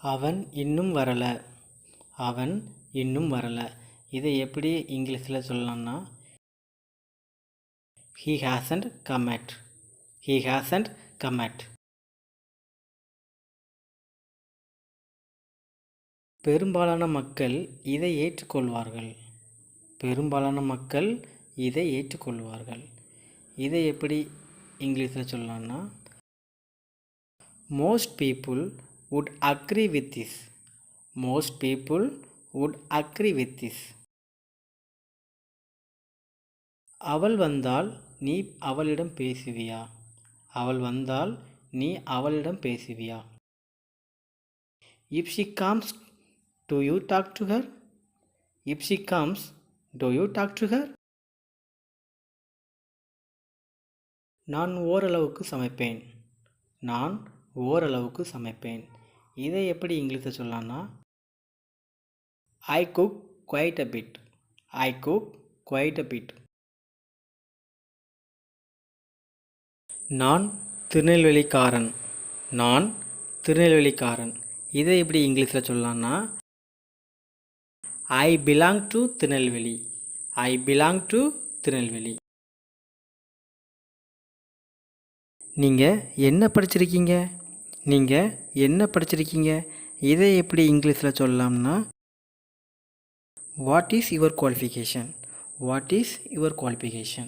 அவன் இன்னும் வரல. அவன் இன்னும் வரல. இதை எப்படி இங்கிலீஷில் சொல்லலாம்னா he hasn't come yet. he hasn't come yet. பெரும்பாலான மக்கள் இதை ஏற்றுக்கொள்வார்கள். பெரும்பாலான மக்கள் இதை ஏற்றுக்கொள்வார்கள். இதை எப்படி இங்கிலீஷில் சொல்லலாம்னா most people would agree with this. most people would agree with this. அவள் வந்தால் நீ அவளிடம் பேசுவியா? அவள் வந்தால் நீ அவளிடம் பேசுவியா? If she comes, do you talk to her? If she comes, do you talk to her? நான் ஓரளவுக்கு சமைப்பேன். நான் ஓரளவுக்கு சமைப்பேன். இதை எப்படி இங்கிலீஷில் சொல்லலாம்னா I cook quite a bit. I cook quite a bit. நான் திருநெல்வேலிக்காரன். நான் திருநெல்வேலிக்காரன். இதை எப்படி இங்கிலீஷில் சொல்லலாம்னா I belong to Tirunelveli. I belong to Tirunelveli. நீங்கள் என்ன படிச்சிருக்கீங்க? நீங்கள் என்ன படிச்சிருக்கீங்க? இதை எப்படி இங்கிலீஷில் சொல்லலாம்னா What is your qualification? What is your qualification?